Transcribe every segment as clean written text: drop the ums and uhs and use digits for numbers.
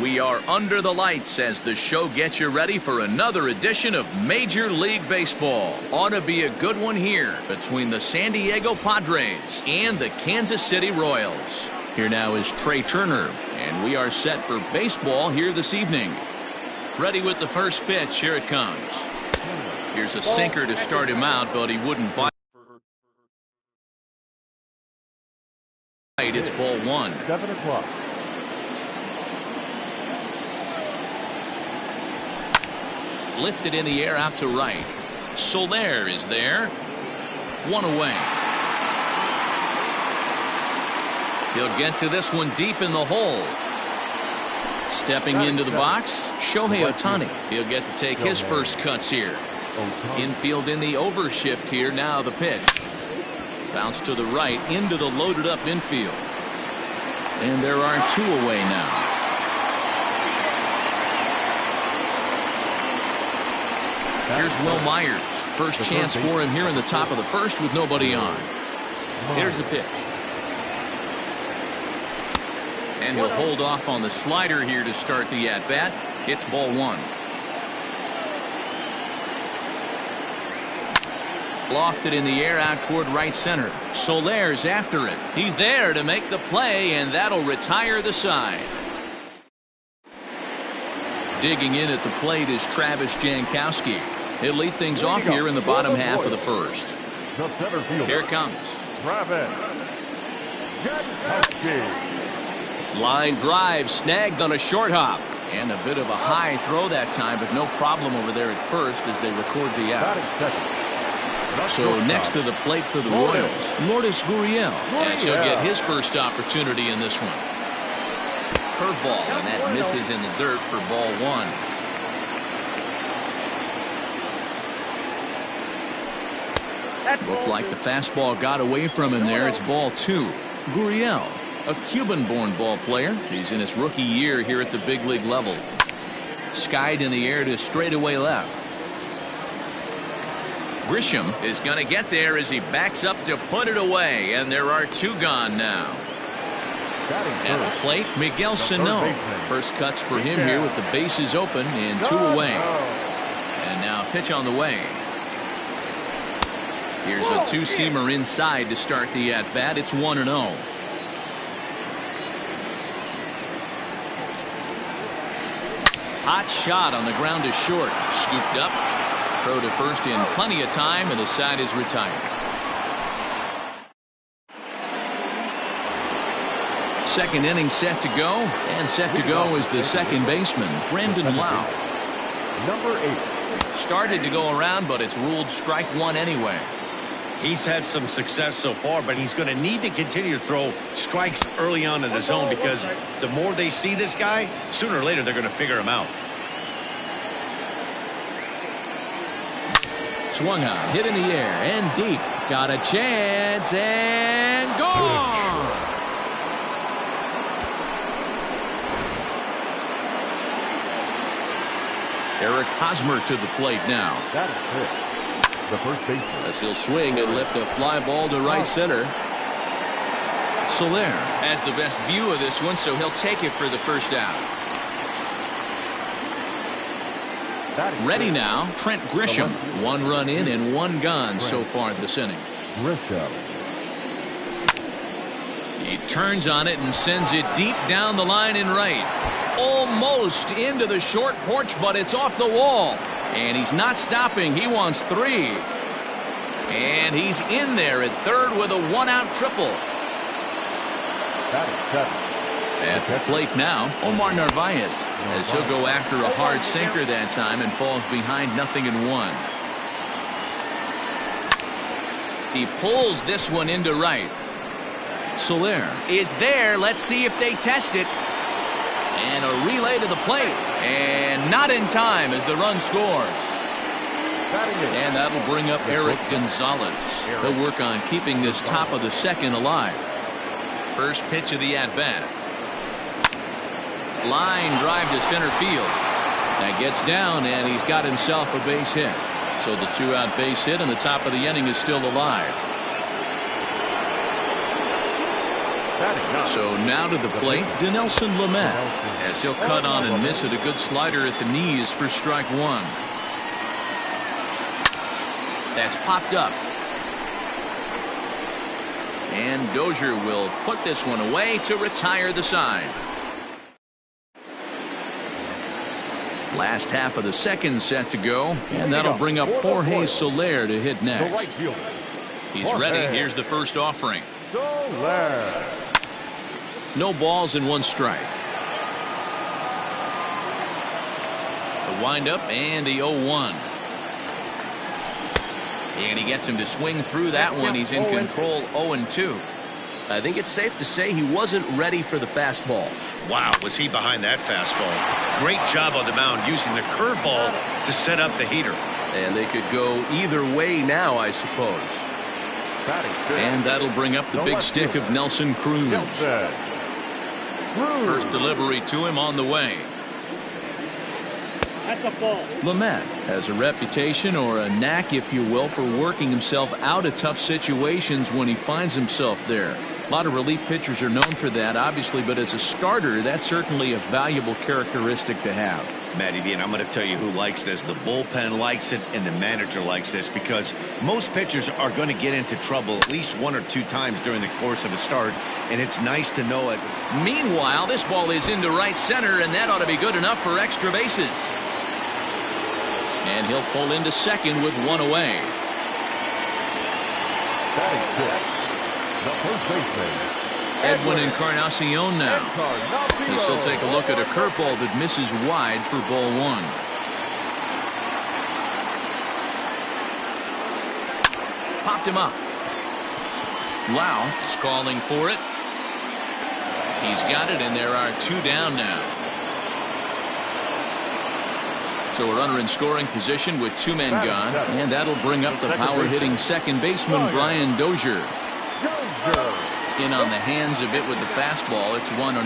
We are under the lights as the show gets you ready for another edition of Major League Baseball. Ought to be a good one here between the San Diego Padres and the Kansas City Royals. Here now is Trey Turner, and we are set for baseball here this evening. Ready with the first pitch. Here it comes. Here's a sinker to start him out, but he wouldn't bite. It's ball one. 7 o'clock. Lifted in the air out to right. Soler is there. One away. He'll get to this one deep in the hole. Stepping into the box, Shohei Ohtani. He'll get to take his first cuts here. Infield in the overshift here. Now the pitch. Bounce to the right into the loaded up infield. And there are two away now. Here's Will Myers. First chance for him here in the top of the first with nobody on. Here's the pitch. And he'll hold off on the slider here to start the at-bat. It's ball one. Lofted in the air out toward right center. Soler's after it. He's there to make the play, and that'll retire the side. Digging in at the plate is Travis Jankowski. He'll lead things off here in the bottom half of the first. Here it comes. Line drive snagged on a short hop. And a bit of a high throw that time, but no problem over there at first as they record the out. So next to the plate for the Royals, Lourdes Gurriel, as he'll get his first opportunity in this one. Curveball, and that misses in the dirt for ball one. Looked like the fastball got away from him there. It's ball two. Gurriel, a Cuban-born ball player. He's in his rookie year here at the big league level. Skied in the air to straightaway left. Grisham is going to get there as he backs up to put it away, and there are two gone now. At the plate, Miguel Sano. First cuts for him here with the bases open and two away. And now pitch on the way. Here's a two-seamer inside to start the at-bat. It's 1-0. Hot shot on the ground to short. Scooped up. Throw to first in plenty of time, and the side is retired. Second inning set to go, and set to go is the second baseman, Brandon Lau. Number 8. Started to go around, but it's ruled strike one anyway. He's had some success so far, but he's going to need to continue to throw strikes early on in the zone, because the more they see this guy, sooner or later they're going to figure him out. Swung on, hit in the air, and deep. Got a chance, and gone! Eric Hosmer to the plate now. That is it. The first baseman. As he'll swing and lift a fly ball to right center. Soler has the best view of this one, so he'll take it for the first out. Ready now, Trent Grisham. One run in and one gone so far this inning. Grisham. He turns on it and sends it deep down the line in right. Almost into the short porch, but it's off the wall. And he's not stopping. He wants three. And he's in there at third with a one-out triple. That is 7. At the plate now, Omar Narvaez, as he'll go after a hard sinker that time and falls behind 0-1. He pulls this one into right. Soler is there. Let's see if they test it. And a relay to the plate. And not in time as the run scores. And that'll bring up Eric Gonzalez. He'll work on keeping this top of the second alive. First pitch of the at-bat. Line drive to center field. That gets down, and he's got himself a base hit. So the two-out base hit, and the top of the inning is still alive. So now to the plate, Dinelson Lamet, as he'll cut on and miss it. A good slider at the knees for strike one. That's popped up. And Dozier will put this one away to retire the side. Last half of the second set to go, and that'll bring up Jorge Soler to hit next. He's ready. Here's the first offering. No balls and one strike. The windup and the 0-1. And he gets him to swing through that one. He's in control, 0-2. I think it's safe to say he wasn't ready for the fastball. Wow, was he behind that fastball. Great job on the mound using the curveball to set up the heater. And they could go either way now, I suppose. And that'll bring up the big stick of Nelson Cruz. First delivery to him on the way. Lamet has a reputation, or a knack if you will, for working himself out of tough situations when he finds himself there. A lot of relief pitchers are known for that, obviously, but as a starter, that's certainly a valuable characteristic to have. Matty D, and I'm going to tell you who likes this. The bullpen likes it, and the manager likes this, because most pitchers are going to get into trouble at least one or two times during the course of a start, and it's nice to know it. Meanwhile, this ball is into right center, and that ought to be good enough for extra bases. And he'll pull into second with one away. The first baseman, Edwin Encarnacion now. As he'll take a look at a curveball that misses wide for ball one. Popped him up. Lau is calling for it. He's got it, and there are two down now. So a runner in scoring position with two men gone, and that'll bring up the power-hitting second baseman Brian Dozier. In on the hands a bit with the fastball. It's 1-0.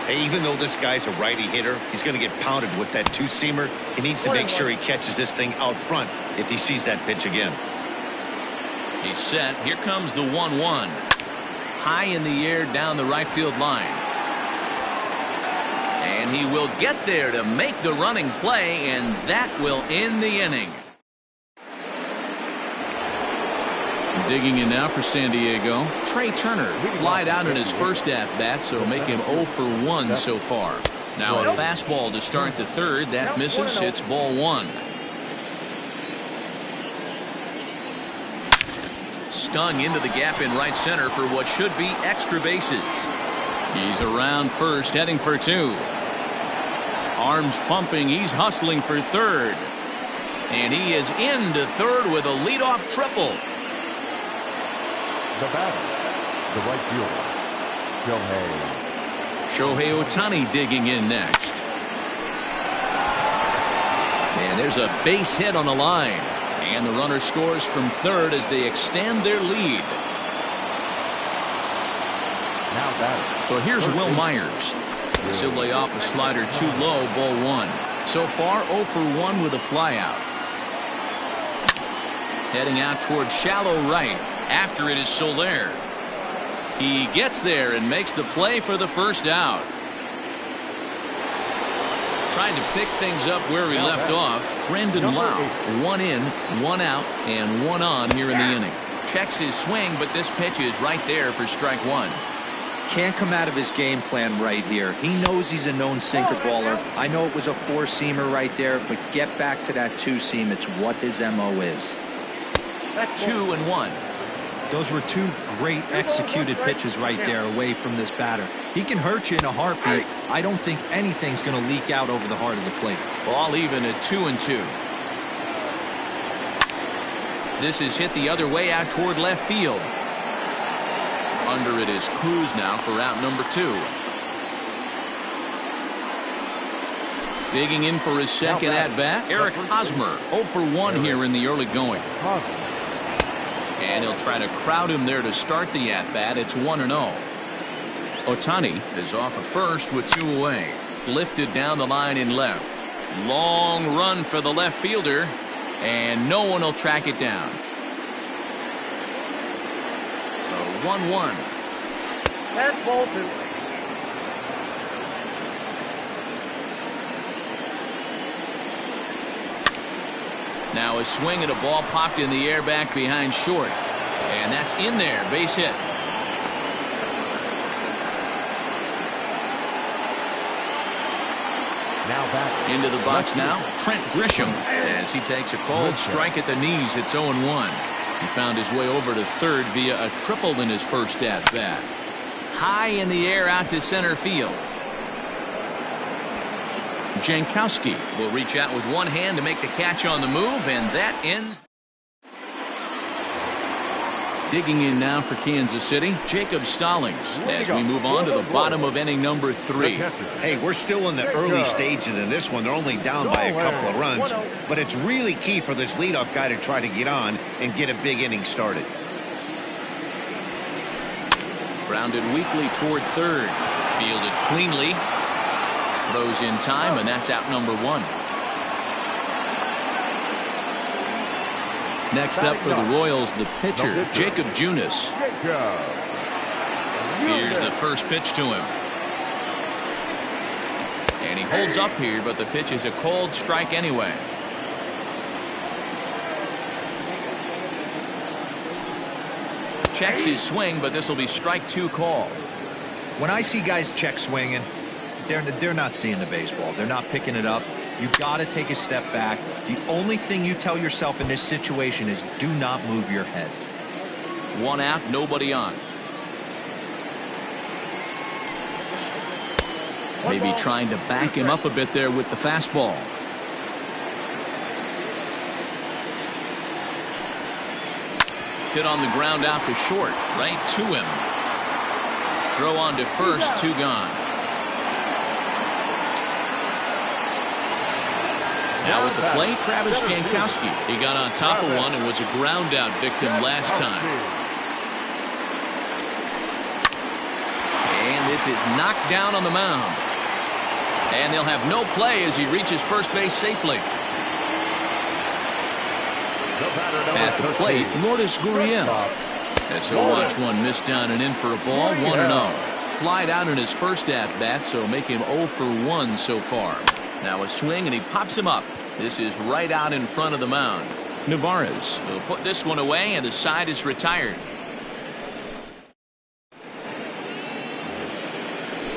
Hey, even though this guy's a righty hitter, he's going to get pounded with that two-seamer. He needs to make sure he catches this thing out front if he sees that pitch again. He's set. Here comes the 1-1. High in the air down the right field line. And he will get there to make the running play, and that will end the inning. Digging in now for San Diego, Trey Turner flied out in his first at-bat, so make him 0 for 1 so far. Now a fastball to start the third. That misses. It's ball one. Stung into the gap in right center for what should be extra bases. He's around first, heading for two. Arms pumping. He's hustling for third. And he is into third with a leadoff triple. the batter, the right fielder, Shohei Ohtani digging in next. And there's a base hit on the line. And the runner scores from third as they extend their lead. now batter. So here's Will Myers. He'll lay off a slider too low, ball one. So far 0 for 1 with a flyout. Heading out towards shallow right. After it is Soler. He gets there and makes the play for the first out. Trying to pick things up where he left off. Brendan Lau. 1 in, 1 out, and 1 on here in the inning. Checks his swing, but this pitch is right there for strike one. Can't come out of his game plan right here. He knows he's a known sinker baller. I know it was a four-seamer right there, but get back to that two-seam. It's what his MO is. 2-1. Those were two great executed pitches right there away from this batter. He can hurt you in a heartbeat. I don't think anything's going to leak out over the heart of the plate. Ball even at 2-2. This is hit the other way out toward left field. Under it is Cruz now for out number 2. Digging in for his second at bat, Eric Hosmer. 0 for 1 here in the early going. And he'll try to crowd him there to start the at bat. It's 1-0. Ohtani is off of first with 2 away. Lifted down the line in left. Long run for the left fielder, and no one will track it down. 1-1. That's ball 2. Now a swing and a ball popped in the air back behind short. And that's in there. Base hit. Now back. Into the box now, Trent Grisham, as he takes a cold strike at the knees. It's 0-1. He found his way over to third via a triple in his first at-bat. High in the air out to center field. Jankowski will reach out with one hand to make the catch on the move, and that ends. Digging in now for Kansas City, Jacob Stallings, as we move on to the bottom of inning number 3. Hey, we're still in the early stages of this one. They're only down by a couple of runs, but it's really key for this leadoff guy to try to get on and get a big inning started. Grounded weakly toward third. Fielded cleanly. Throws in time, and that's out number 1. Next up for the Royals, the pitcher, Jacob Junis. Here's the first pitch to him. And he holds up here, but the pitch is a cold strike anyway. Checks his swing, but this will be strike 2 call. When I see guys check swinging, they're not seeing the baseball. They're not picking it up. You got to take a step back. The only thing you tell yourself in this situation is do not move your head. 1 out, nobody on. Maybe trying to back him up a bit there with the fastball. Hit on the ground out to short, right to him. Throw on to first, 2 gone. Now at the plate, Travis Jankowski. He got on top of one and was a ground out victim last time. And this is knocked down on the mound. And they'll have no play as he reaches first base safely. At the plate, Lourdes Gurriel. As he'll watch one miss down and in for a ball, 1-0. Flied out in his first at-bat, so make him 0 for 1 so far. Now a swing, and he pops him up. This is right out in front of the mound. Navarez will put this one away, and the side is retired.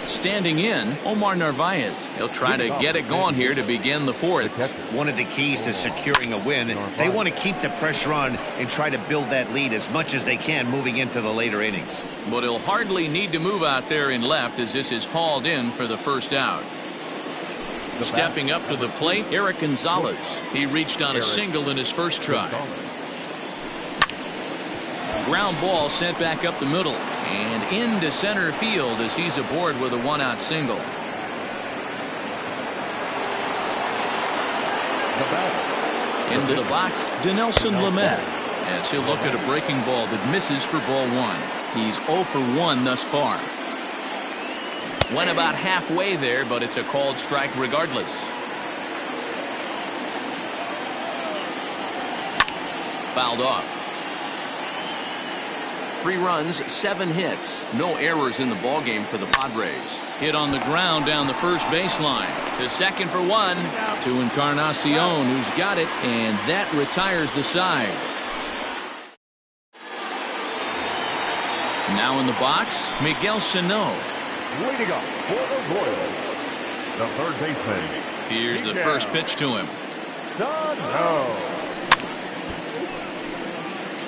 Standing in, Omar Narvaez. He'll try to get it going here to begin the 4th. One of the keys to securing a win, they want to keep the pressure on and try to build that lead as much as they can moving into the later innings. But he'll hardly need to move out there in left as this is hauled in for the first out. Stepping up to the plate, Eric Gonzalez. He reached on a single in his first try. Ground ball sent back up the middle and into center field as he's aboard with a 1-out single. Into the box, Dinelson Lamet, as he'll look at a breaking ball that misses for ball 1. He's 0 for 1 thus far. Went about halfway there, but it's a called strike regardless. Fouled off. 3 runs, 7 hits. No errors in the ballgame for the Padres. Hit on the ground down the first baseline. To second for 1. To Encarnacion, who's got it, and that retires the side. Now in the box, Miguel Sano. Way to go for the Royals. The third baseman. Here's the first pitch to him.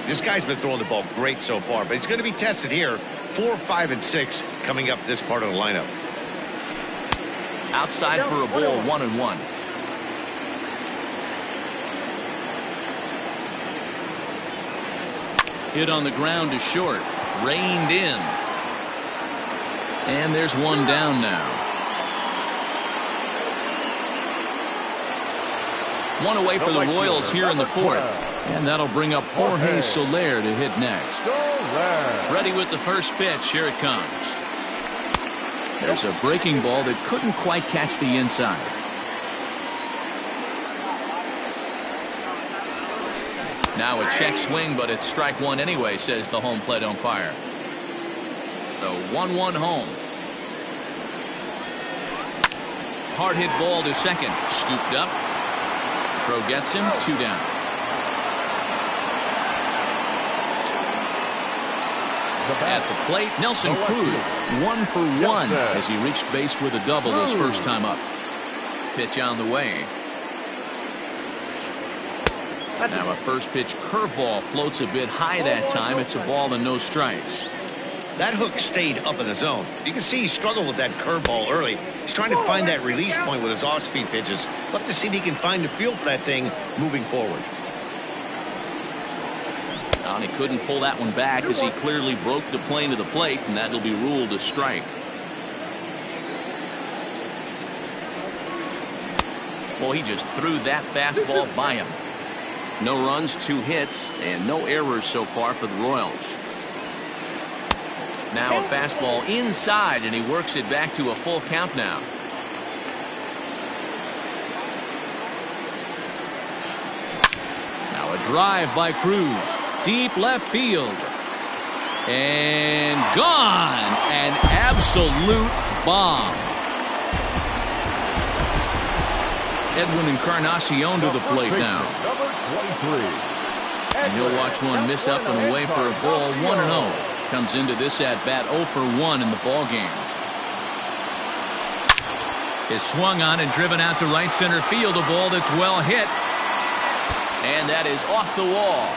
This guy's been throwing the ball great so far, but he's going to be tested here. 4, 5, and 6 coming up this part of the lineup. Outside for a ball, 1-1. Hit on the ground to short. Reined in. And there's one down now. One away for the Royals here in the 4th. And that'll bring up Jorge Soler to hit next. Ready with the first pitch. Here it comes. There's a breaking ball that couldn't quite catch the inside. Now a check swing, but it's strike 1 anyway, says the home plate umpire. The 1-1 home. Hard hit ball to second. Scooped up. Throw gets him. 2 down. At the plate, Nelson Cruz 1 for 1 as he reached base with a double his first time up. Pitch on the way. Now a first pitch curveball floats a bit high that time. It's a ball and no strikes. That hook stayed up in the zone. You can see he struggled with that curveball early. He's trying to find that release point with his off-speed pitches. Love to see if he can find the feel for that thing moving forward. And he couldn't pull that one back as he clearly broke the plane to the plate, and that'll be ruled a strike. Well, he just threw that fastball by him. No runs, 2 hits, and no errors so far for the Royals. Now a fastball inside, and he works it back to a full count now. Now a drive by Cruz. Deep left field. And gone. An absolute bomb. Edwin Encarnacion to the plate now. Number 23. And he'll watch one miss up and away for a ball. 1-0. Comes into this at bat 0 for 1 in the ball game. Is swung on and driven out to right center field. A ball that's well hit. And that is off the wall.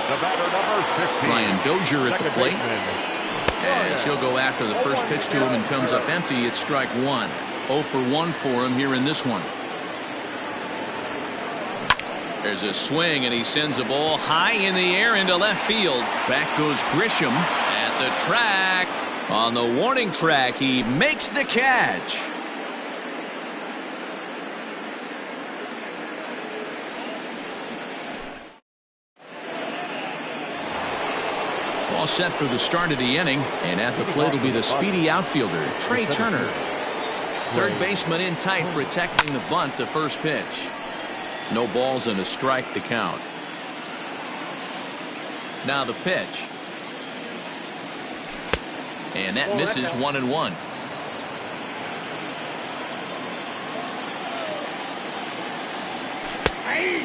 The batter, number 15. Brian Dozier at the Second plate. baseman. As he'll go after the first pitch to him and comes up empty. It's strike 1. 0 for 1 for him here in this one. There's a swing, and he sends a ball high in the air into left field. Back goes Grisham at the track. On the warning track, he makes the catch. All set for the start of the inning, and at the plate will be the speedy outfielder, Trey Turner. Third baseman in tight, protecting the bunt, the first pitch. No balls and a strike to count. Now the pitch. And that misses 1-1.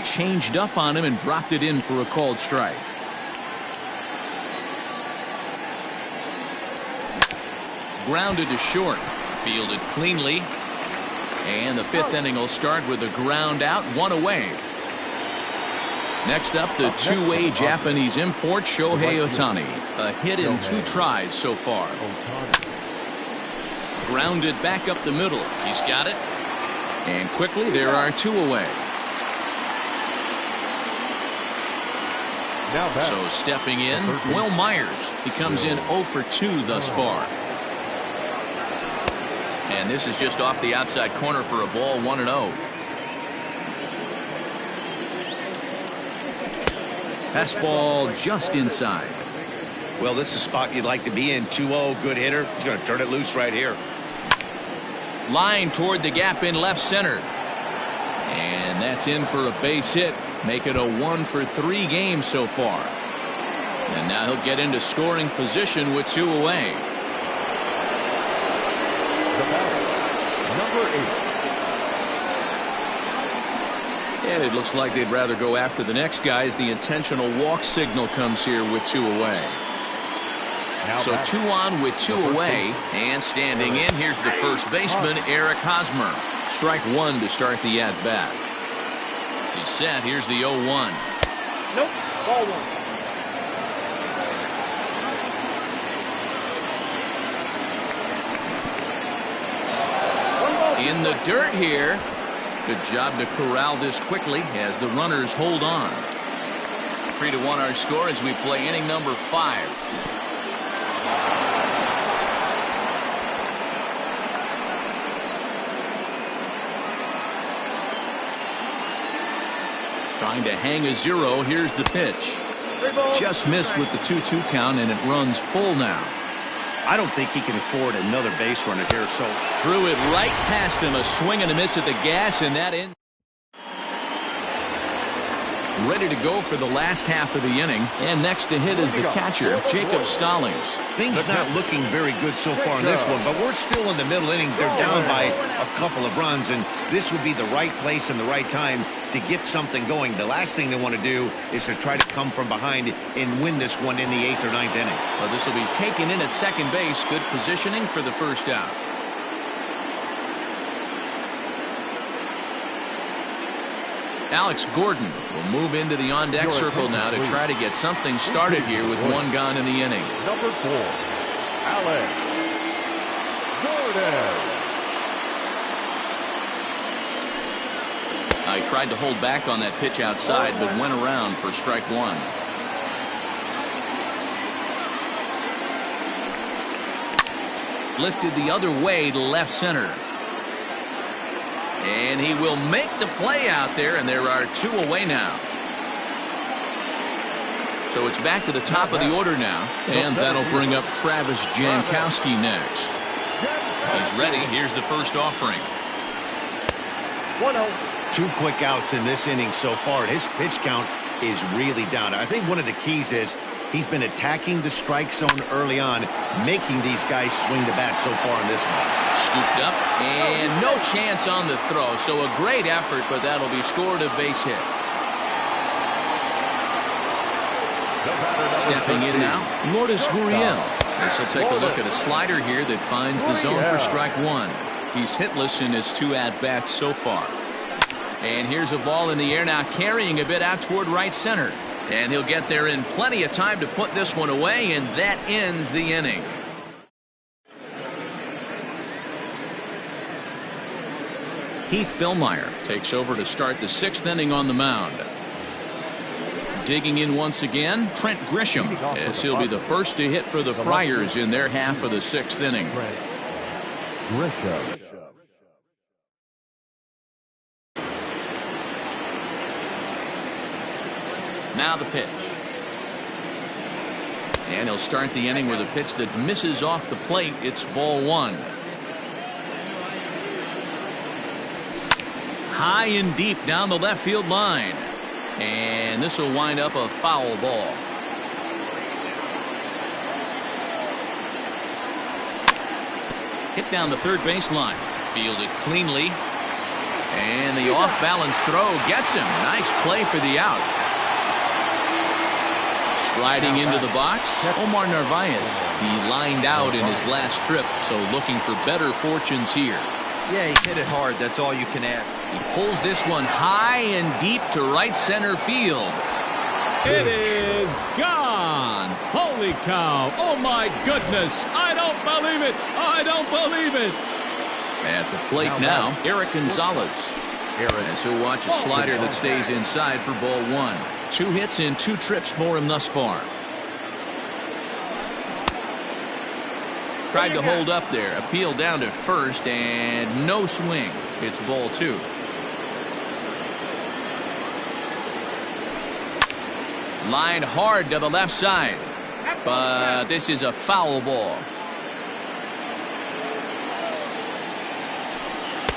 Changed up on him and dropped it in for a called strike. Grounded to short. Fielded cleanly. And the 5th inning will start with a ground out, 1 away. Next up, the two-way Japanese import, Shohei Ohtani. A hit in 2 tries so far. Grounded back up the middle. He's got it. And quickly, there are 2 away. So stepping in, Will Myers. He comes in 0 for 2 thus far. And this is just off the outside corner for a ball, 1-0. Fastball just inside. Well, this is a spot you'd like to be in. 2-0, good hitter. He's going to turn it loose right here. Line toward the gap in left center. And that's in for a base hit. Make it a 1 for 3 game so far. And now he'll get into scoring position with 2 away. Number 8. And it looks like they'd rather go after the next guy as the intentional walk signal comes here with 2 away. So 2 on with 2 away. And standing in, here's the first baseman, Eric Hosmer. Strike 1 to start the at-bat. He's set. Here's the 0-1. Nope. Ball 1. In the dirt here. Good job to corral this quickly as the runners hold on. 3-1 our score as we play inning number 5. Trying to hang a 0. Here's the pitch. Just missed with the 2-2 count, and it runs full now. I don't think he can afford another base runner here, so threw it right past him. A swing and a miss at the gas, and that in. ready to go for the last half of the inning. And next to hit is the catcher, Jacob Stallings. Things not looking very good so far in this one, but we're still in the middle innings. They're down by a couple of runs, and this would be the right place and the right time to get something going. The last thing they want to do is to try to come from behind and win this one in the 8th or 9th inning. Well, this will be taken in at second base. Good positioning for the first out. Alex Gordon will move into the on-deck circle now to try to get something started here with one gone in the inning. Number 4, Alex Gordon. I tried to hold back on that pitch outside, but went around for strike one. Lifted the other way to left center. And he will make the play out there, and there are 2 away now. So it's back to the top of the order now, and that'll bring up Travis Jankowski next. He's ready. Here's the first offering. 1-0. 2 quick outs in this inning so far. His pitch count is really down. I think one of the keys is he's been attacking the strike zone early on, making these guys swing the bat so far in this one. Scooped up, and no chance on the throw. So a great effort, but that'll be scored a base hit. Stepping in now, Lourdes Gurriel. This will take a look at a slider here that finds the zone for strike one. He's hitless in his 2 at-bats so far. And here's a ball in the air now, carrying a bit out toward right center. And he'll get there in plenty of time to put this one away, and that ends the inning. Heath Fillmyer takes over to start the 6th inning on the mound. Digging in once again, Trent Grisham, as he'll be the first to hit for the Friars in their half of the 6th inning. Grisham. Now the pitch. And he'll start the inning with a pitch that misses off the plate. It's ball 1. High and deep down the left field line. And this will wind up a foul ball. Hit down the third base line. Fielded cleanly. And the off-balance throw gets him. Nice play for the out. Striding into the box, Omar Narvaez. He lined out in his last trip, so looking for better fortunes here. Yeah, he hit it hard. That's all you can ask. He pulls this one high and deep to right center field. It is gone. Holy cow. Oh, my goodness. I don't believe it. I don't believe it. At the plate now, Eric Gonzalez. As he'll watch a slider that stays inside for ball 1. 2 hits in 2 trips for him thus far. Tried to hold up there. Appeal down to first, and no swing. It's ball 2. Lined hard to the left side. But this is a foul ball.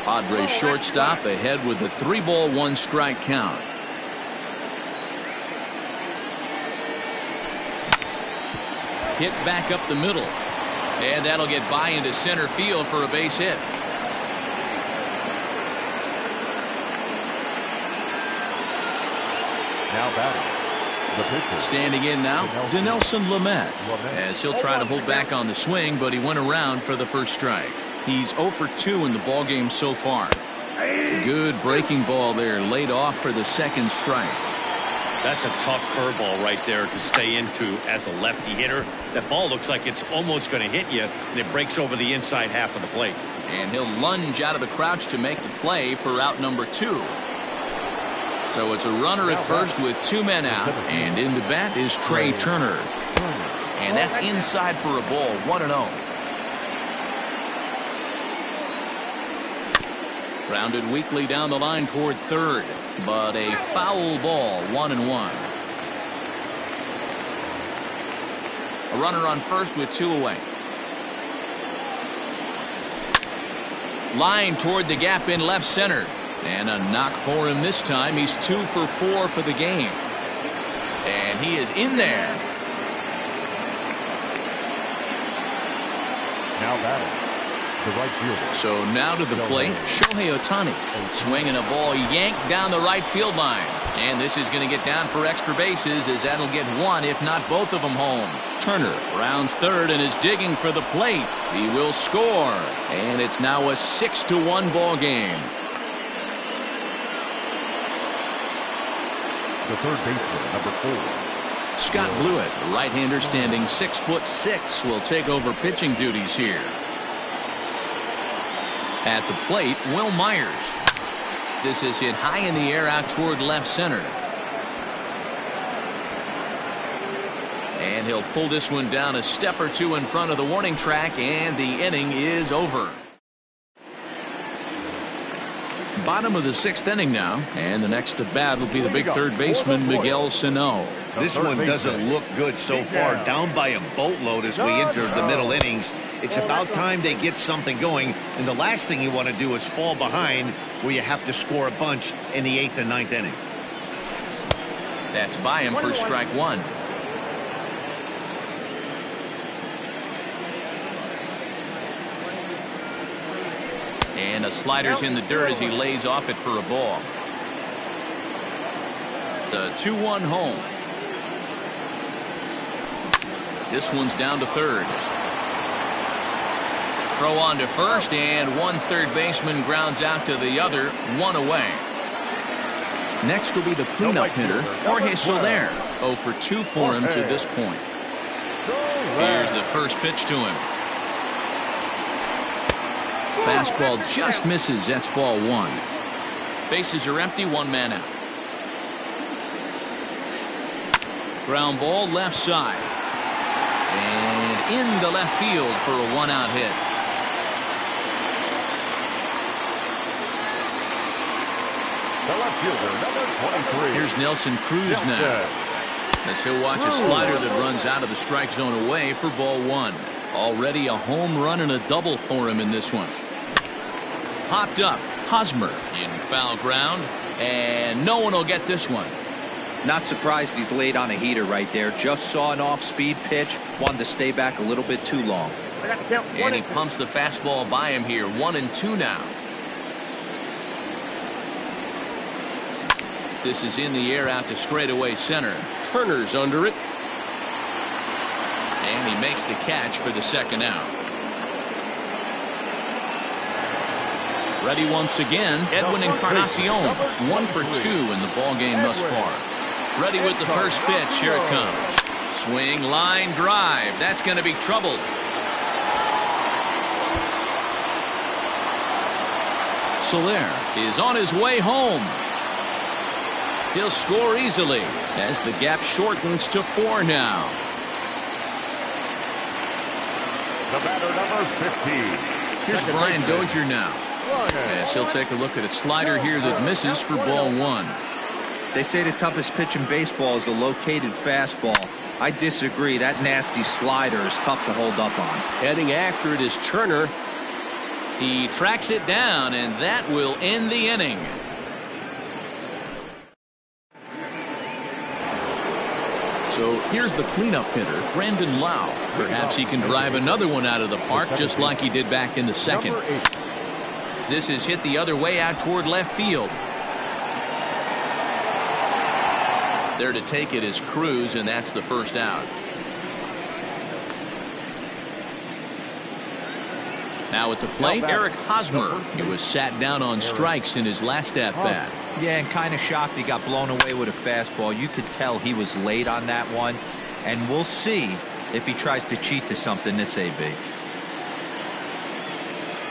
Padres shortstop ahead with a 3-ball 1-strike count. Hit back up the middle. And that'll get by into center field for a base hit. Now batting. The pitcher. Standing in now, Dinelson Lamet. As he'll try to hold back on the swing, but he went around for the first strike. He's 0 for 2 in the ballgame so far. Good breaking ball there, laid off for the 2nd strike. That's a tough curveball right there to stay into as a lefty hitter. That ball looks like it's almost going to hit you, and it breaks over the inside half of the plate. And he'll lunge out of the crouch to make the play for out number 2. So it's a runner at first with 2 men out, and in the bat is Trey Turner. And that's inside for a ball, 1-0. Grounded weakly down the line toward third, but a foul ball, 1-1. A runner on first with 2 away. Line toward the gap in left center. And a knock for him this time. He's 2 for 4 for the game. And he is in there. Now batting, the right fielder. So now to the plate, Shohei Ohtani. Swinging a ball yanked down the right field line. And this is going to get down for extra bases, as that'll get one, if not both of them, home. Turner rounds third and is digging for the plate. He will score. And it's now a 6-1 ball game. The third baseman, number 4. Scott Blewett, the right-hander standing 6'6", will take over pitching duties here. At the plate, Will Myers. This is hit high in the air out toward left center. And he'll pull this one down a step or two in front of the warning track, and the inning is over. Bottom of the 6th inning now, and the next to bat will be the big third baseman, Miguel Sano. This one doesn't look good so far. Down by a boatload as we enter the middle innings. It's about time they get something going, and the last thing you want to do is fall behind where you have to score a bunch in the 8th and 9th inning. That's by him for strike one. And a slider's in the dirt as he lays off it for a ball. The 2-1 home. This one's down to third. Throw on to first, and one third baseman grounds out to the other, one away. Next will be the cleanup hitter, Jorge Soler. 0 for 2 for him to this point. Here's the first pitch to him. Fastball just misses. That's ball one. Bases are empty, 1 man out. Ground ball left side. And into left field for a 1-out hit. The left fielder, number 23. Here's Nelson Cruz now. As he'll watch a slider that runs out of the strike zone away for ball one. Already a home run and a double for him in this one. Popped up. Hosmer in foul ground. And no one will get this one. Not surprised he's laid on a heater right there. Just saw an off-speed pitch. Wanted to stay back a little bit too long. And he pumps the fastball by him here. 1-2 now. This is in the air out to straightaway center. Turner's under it. And he makes the catch for the second out. Ready once again, Edwin Encarnacion. 1 for 2 in the ball game thus far. Ready with the first pitch. Here it comes. Swing, line, drive. That's going to be trouble. Soler is on his way home. He'll score easily as the gap shortens to 4 now. The batter, number 15. Here's Brian Dozier now. Yes, he'll take a look at a slider here that misses for ball one. They say the toughest pitch in baseball is a located fastball. I disagree. That nasty slider is tough to hold up on. Heading after it is Turner. He tracks it down, and that will end the inning. So here's the cleanup hitter, Brandon Lau. Perhaps he can drive another one out of the park just like he did back in the second. This is hit the other way out toward left field. There to take it is Cruz, and that's the first out. Now at the plate, Eric Hosmer. He was sat down on strikes in his last at-bat. Yeah, and kind of shocked he got blown away with a fastball. You could tell he was late on that one. And we'll see if he tries to cheat to something this AB.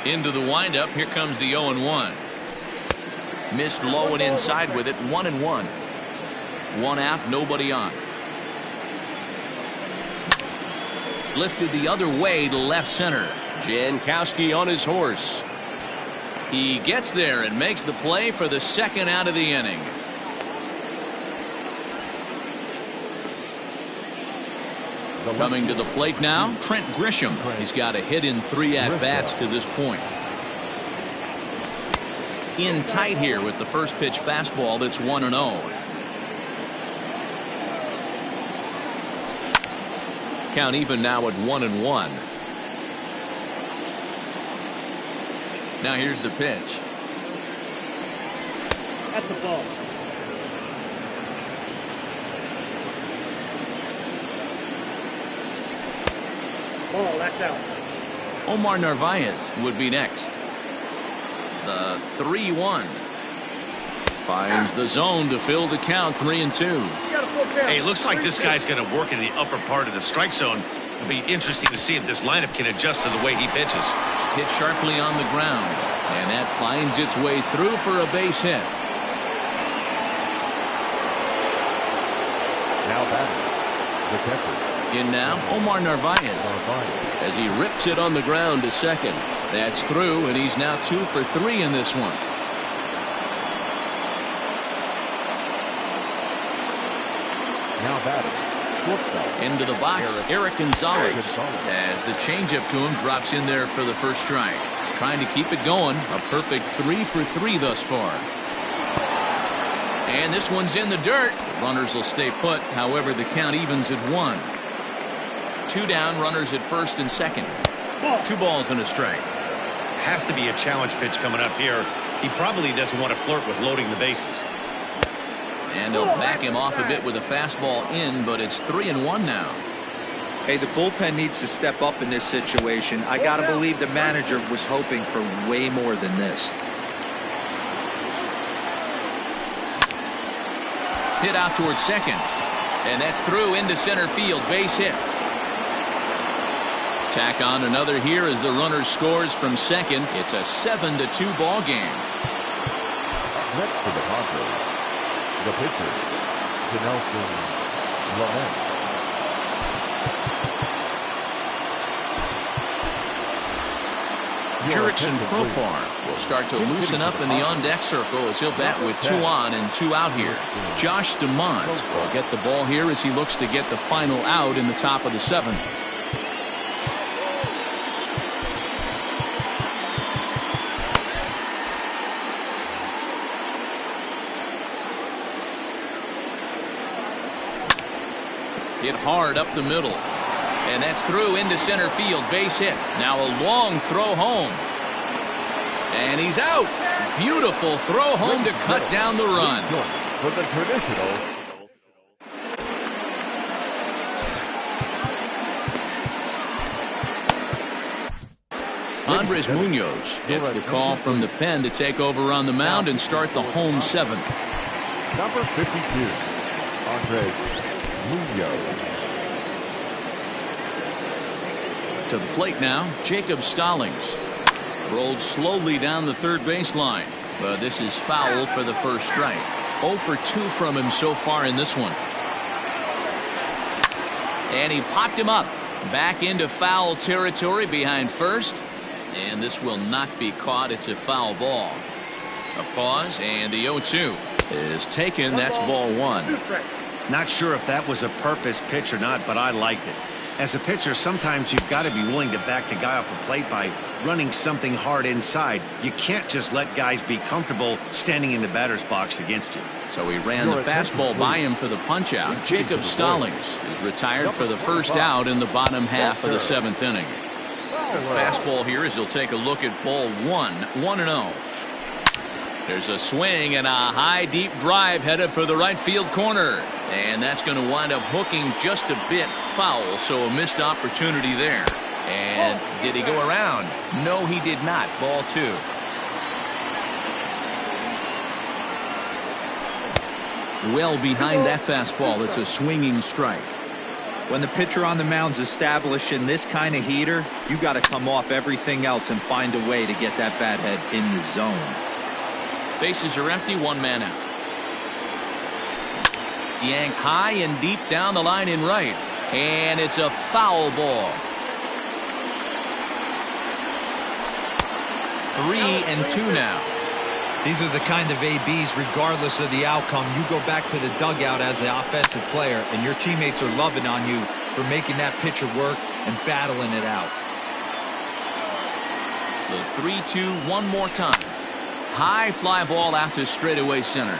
Into the windup. Here comes the 0-1. Missed low and inside with it. 1-1. 1 out, nobody on. Lifted the other way to left center. Jankowski on his horse. He gets there and makes the play for the second out of the inning. Coming to the plate now, Trent Grisham. He's got a hit in 3 at-bats to this point. in tight here with the first pitch fastball that's 1-0. Count even now at 1-1. Now here's the pitch. That's a ball. Ball, that's out. Omar Narvaez would be next. The 3-1. Finds the zone to fill the count, 3-2. Hey, looks like this guy's going to work in the upper part of the strike zone. It'll be interesting to see if this lineup can adjust to the way he pitches. Hit sharply on the ground, and that finds its way through for a base hit. Now batting, the catcher. In now, Omar Narvaez, as he rips it on the ground to second. That's through, and he's now 2 for 3 in this one. Now batting, shortstop. Into the box, Eric Gonzalez, as the changeup to him drops in there for the first strike. Trying to keep it going, a perfect 3 for 3 thus far. And this one's in the dirt. Runners will stay put, however the count evens at 1. 2 down, runners at first and second. 2 balls and a strike. Has to be a challenge pitch coming up here. He probably doesn't want to flirt with loading the bases. And they'll back him off a bit with a fastball in, but it's 3-1 now. Hey, the bullpen needs to step up in this situation. I gotta believe the manager was hoping for way more than this. Hit out towards second, and that's through into center field, base hit. Tack on another here as the runner scores from second. It's a 7-2 ball game. Next to the Padres, the pitcher, Nelson Lamont. Jurickson Profar will start to loosen up in the on-deck circle as he'll bat with 2 on and 2 out here. Josh DeMont will get the ball here as he looks to get the final out in the top of the 7th. Hit hard up the middle. And that's through into center field, base hit. Now a long throw home. And he's out. Beautiful throw home to cut down the run. For the traditional. Andres Munoz gets the call from the pen to take over on the mound and start the home 7th. Number 52, Andres Munoz. To the plate now, Jacob Stallings. Rolled slowly down the third baseline, but this is foul for the first strike. 0 for 2 from him so far in this one. And he popped him up. Back into foul territory behind first. And this will not be caught. It's a foul ball. A pause, and the 0-2 is taken. That's ball 1. Not sure if that was a purpose pitch or not, but I liked it. As a pitcher, sometimes you've got to be willing to back the guy off the plate by running something hard inside. You can't just let guys be comfortable standing in the batter's box against you. So he ran the fastball by him for the punch out. Jacob Stallings is retired for the first out in the bottom half of the 7th inning. The fastball here as he'll take a look at ball 1, 1-0. There's a swing and a high deep drive headed for the right field corner. And that's going to wind up hooking just a bit foul, so a missed opportunity there. And did he go around? No, he did not. Ball 2. Well behind that fastball, it's a swinging strike. When the pitcher on the mound's establishing this kind of heater, you got to come off everything else and find a way to get that bat head in the zone. Bases are empty, 1 man out. Yanked high and deep down the line in right. And it's a foul ball. 3-2 now. These are the kind of ABs, regardless of the outcome, you go back to the dugout as an offensive player, and your teammates are loving on you for making that pitcher work and battling it out. The 3-2 one more time. High fly ball out to straightaway center.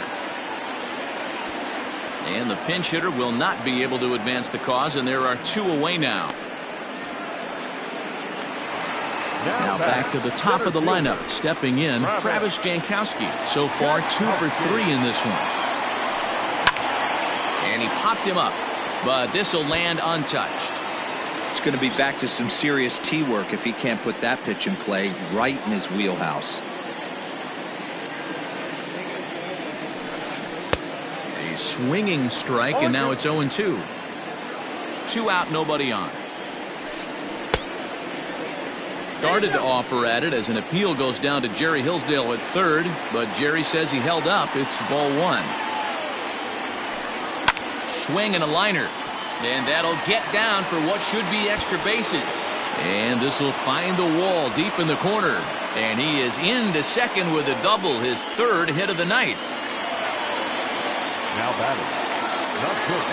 And the pinch hitter will not be able to advance the cause, and there are 2 away now. Now back to the top of the lineup. Stepping in, Travis Jankowski. So far, 2 for 3 in this one. And he popped him up, but this will land untouched. It's going to be back to some serious tee work if he can't put that pitch in play right in his wheelhouse. A swinging strike, and now it's 0-2. 2 out, nobody on. Started to offer at it as an appeal goes down to Jerry Hillsdale at third, but Jerry says he held up. It's ball 1. Swing and a liner, and that'll get down for what should be extra bases. And this will find the wall deep in the corner, and he is into second with a double, his 3rd hit of the night. Now batting.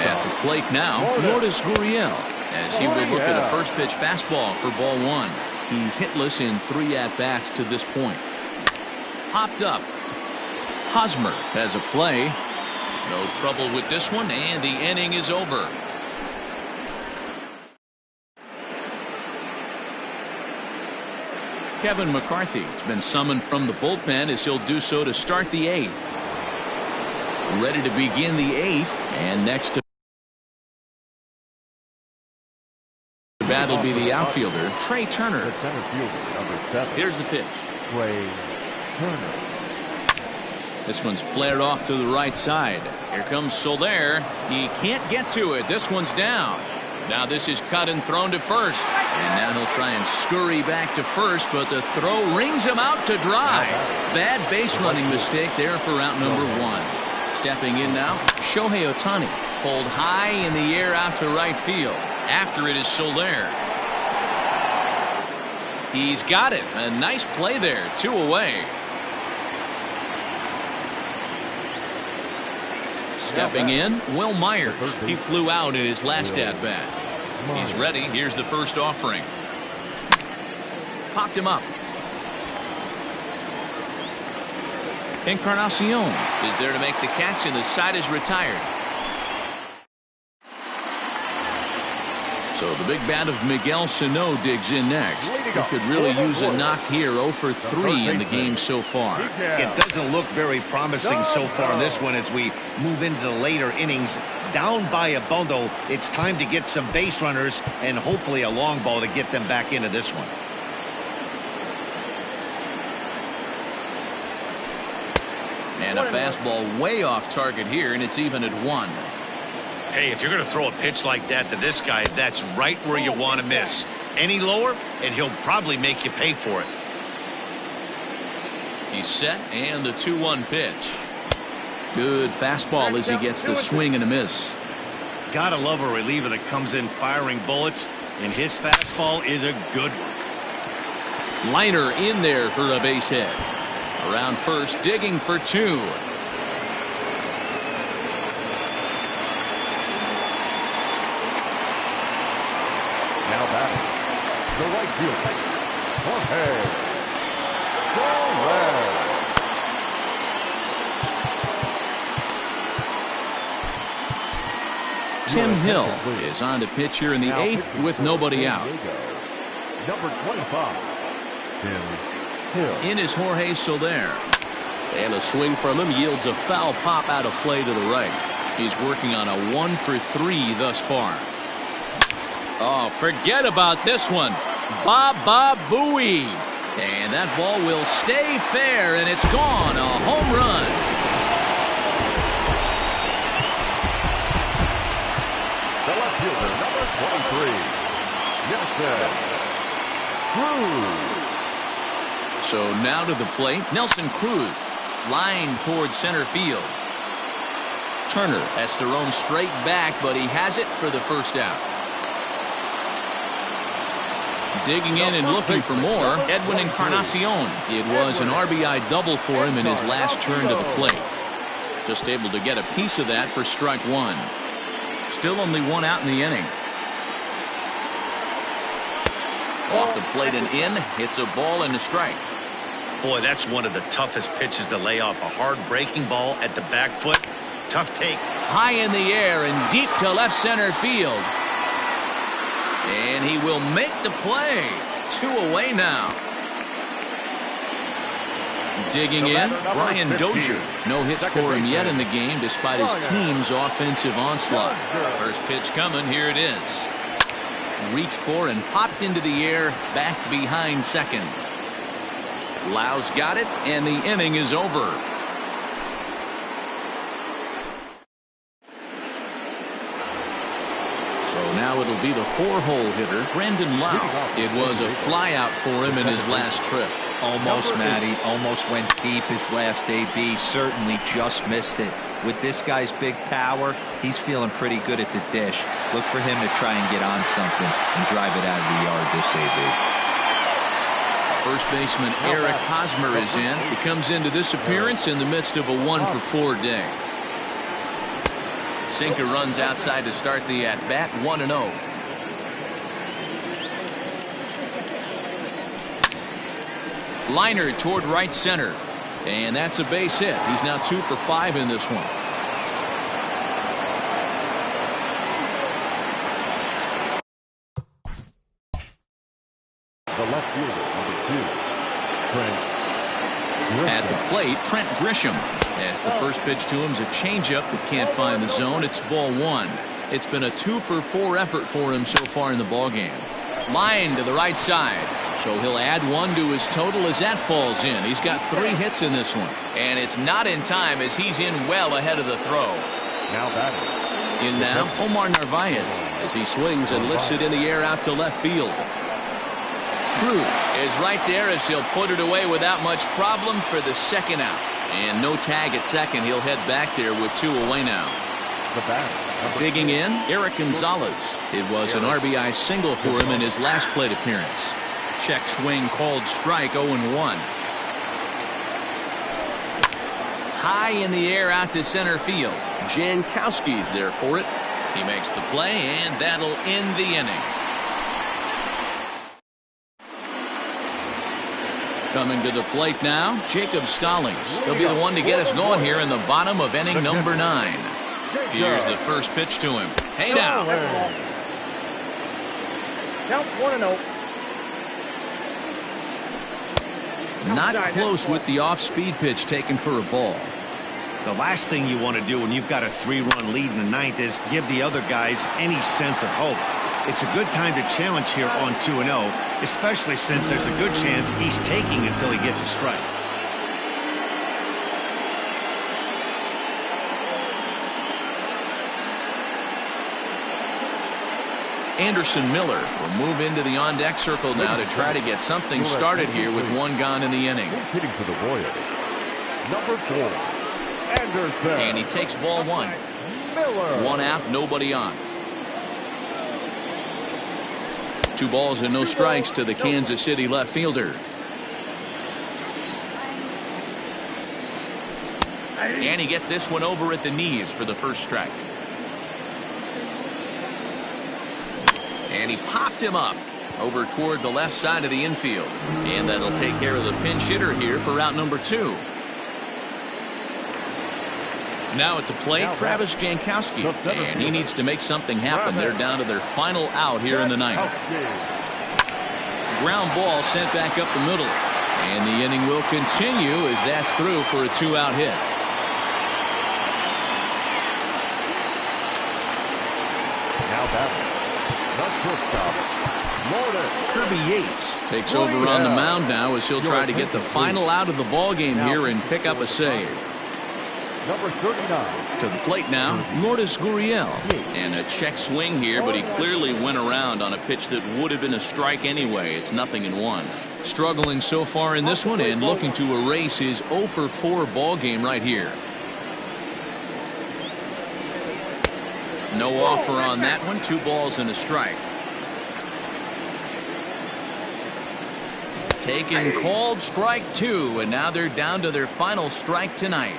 At the plate now, Lourdes Gurriel, as he will look at a first pitch fastball for ball 1. He's hitless in 3 at-bats to this point. Hopped up. Hosmer has a play. No trouble with this one, and the inning is over. Kevin McCarthy has been summoned from the bullpen as he'll do so to start the 8th. Ready to begin the 8th, and next to bat will be the outfielder, Trey Turner. The center fielder, number 7. Here's the pitch. Trey Turner. This one's flared off to the right side. Here comes Soler. He can't get to it. This one's down. Now this is cut and thrown to first. And now he'll try and scurry back to first, but the throw rings him out to dry. Bad base running mistake there for out number 1. Stepping in now, Shohei Ohtani. Pulled high in the air out to right field. After it is Soler. He's got it. A nice play there. 2 away. Stepping in, Will Myers. He flew out in his last at-bat. He's ready. Here's the first offering. Popped him up. Encarnacion is there to make the catch, and the side is retired. So the big bat of Miguel Sano digs in next. He could really use a knock here. 0 for 3 in the game so far. It doesn't look very promising so far in this one as we move into the later innings. Down by a bundle, it's time to get some base runners and hopefully a long ball to get them back into this one. And a fastball way off target here, and it's even at 1. Hey, if you're going to throw a pitch like that to this guy, that's right where you want to miss. Any lower, and he'll probably make you pay for it. He's set, and the 2-1 pitch. Good fastball as he gets the swing and a miss. Gotta love a reliever that comes in firing bullets, and his fastball is a good one. Liner in there for a base hit. Around first, digging for 2. Now batting. The right fielder, Jorge Soler. Tim Hill is on to pitch here in the 8th with nobody out. Number 25, Tim Hill. In is Jorge Soler. And a swing from him yields a foul pop out of play to the right. He's working on a 1 for 3 thus far. Oh, forget about this one. Baba Booey. And that ball will stay fair, and it's gone. A home run. The left fielder, number 23, Nelson Cruz. So now to the plate, Nelson Cruz. Line towards center field. Turner has to roam straight back, but he has it for the first out. Digging in and looking for more, Edwin Encarnacion. It was an RBI double for him in his last turn to the plate. Just able to get a piece of that for strike 1. Still only 1 out in the inning. Off the plate and in, hits a ball and a strike. Boy, that's one of the toughest pitches to lay off. A hard breaking ball at the back foot. Tough take. High in the air and deep to left center field. And he will make the play. 2 away now. Digging in, Brian Dozier. No hits for him yet in the game despite his team's offensive onslaught. First pitch coming, here it is. Reached for and popped into the air, back behind second. Lau's got it, and the inning is over. So now it'll be the 4-hole hitter, Brandon Lau. It was a flyout for him in his last trip. Almost, Matty. Almost went deep his last AB. Certainly just missed it. With this guy's big power, he's feeling pretty good at the dish. Look for him to try and get on something and drive it out of the yard this AB. First baseman Eric Hosmer is in. He comes into this appearance in the midst of a 1-for-4 day. Sinker runs outside to start the at-bat, 1-0. Liner toward right center. And that's a base hit. He's now 2 for 5 in this one. The left fielder, number 2, Trent Grisham. At the plate, Trent Grisham. As the first pitch to him is a changeup that can't find the zone. It's ball 1. It's been a 2-for-4 effort for him so far in the ballgame. Line to the right side. So he'll add 1 to his total as that falls in. He's got 3 hits in this one. And it's not in time as he's in well ahead of the throw. Now batting. In now, Omar Narvaez as he swings and lifts it in the air out to left field. Cruz is right there as he'll put it away without much problem for the second out. And no tag at second. He'll head back there with 2 away now. The batter. Digging in, Eric Gonzalez. It was an RBI single for him in his last plate appearance. Check swing called strike, 0-1. High in the air out to center field. Jankowski's there for it. He makes the play, and that'll end the inning. Coming to the plate now, Jacob Stallings. He'll be the one to get us going here in the bottom of inning number 9. Here's the first pitch to him. Hey now. Count 1-0. Not close with the off-speed pitch taken for a ball. The last thing you want to do when you've got a 3-run lead in the 9th is give the other guys any sense of hope. It's a good time to challenge here on 2-0, especially since there's a good chance he's taking until he gets a strike. Anderson Miller will move into the on-deck circle now to try to get something started here with 1 gone in the inning. Hitting for the Royals, number 4, Anderson. And he takes ball 1. Miller. 1 out, nobody on. 2 balls and no strikes to the Kansas City left fielder. And he gets this one over at the knees for the first strike. And he popped him up over toward the left side of the infield. And that'll take care of the pinch hitter here for out number 2. Now at the plate, Travis Jankowski. And he needs to make something happen. They're down to their final out here in the 9th. Ground ball sent back up the middle. And the inning will continue as that's through for a 2-out hit. Now batting. Kirby Yates takes over on the mound now as he'll try to get the final out of the ball game here and pick up a save. Number 39. To the plate now, Lourdes Gurriel. And a check swing here, but he clearly went around on a pitch that would have been a strike anyway. It's 0-1. Struggling so far in this one and looking to erase his 0-for-4 ball game right here. No offer on that one. 2 balls and a strike. Taken, called strike 2, and now they're down to their final strike tonight.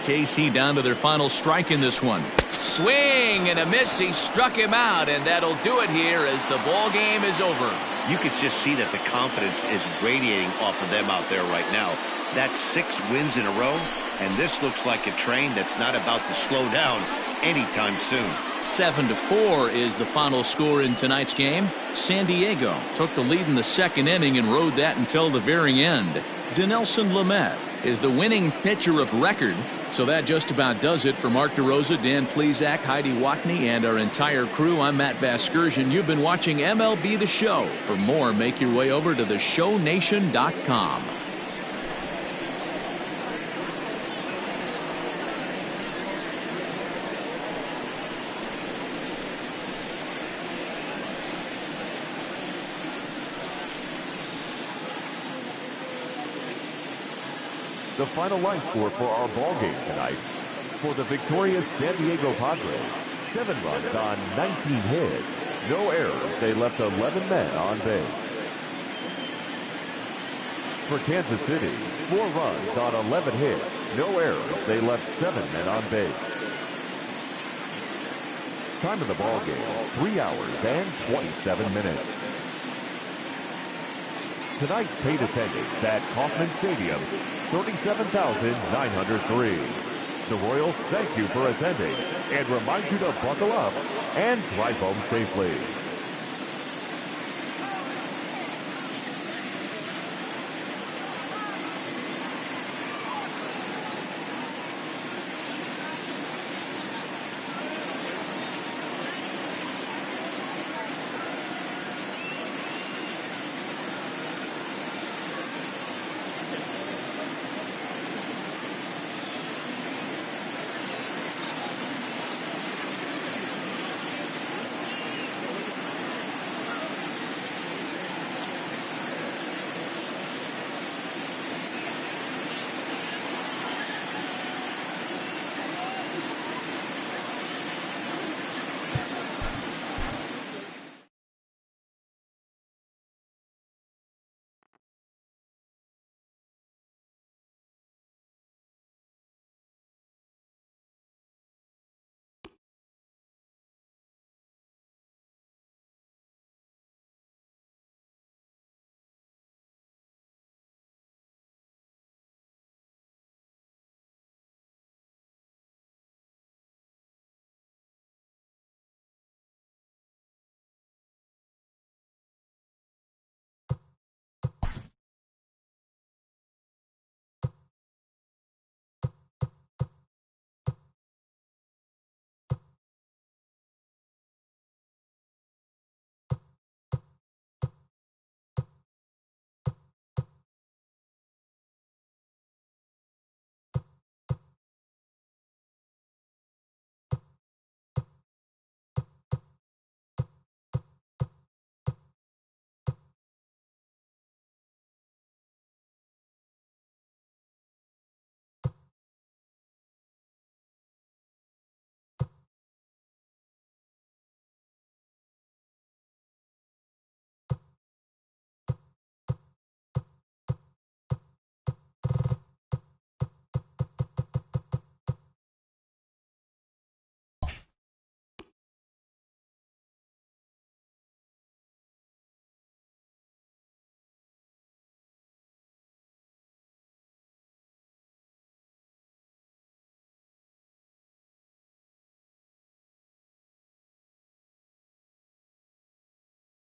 KC down to their final strike in this one. Swing and a miss. He struck him out, and that'll do it here as the ball game is over. You could just see that the confidence is radiating off of them out there right now. That's 6 wins in a row, and this looks like a train that's not about to slow down anytime soon. 7-4 is the final score in tonight's game. San Diego took the lead in the second inning and rode that until the very end. Dinelson Lamet is the winning pitcher of record. So that just about does it for Mark DeRosa, Dan Plesac, Heidi Watney, and our entire crew. I'm Matt Vasgersian. You've been watching MLB The Show. For more, make your way over to theshownation.com. The final line score for our ball game tonight. For the victorious San Diego Padres, 7 runs on 19 hits. No errors. They left 11 men on base. For Kansas City, 4 runs on 11 hits. No errors. They left 7 men on base. Time of the ball game, 3 hours and 27 minutes. Tonight's paid attendance at Kauffman Stadium, 37,903. The Royals thank you for attending and remind you to buckle up and drive home safely.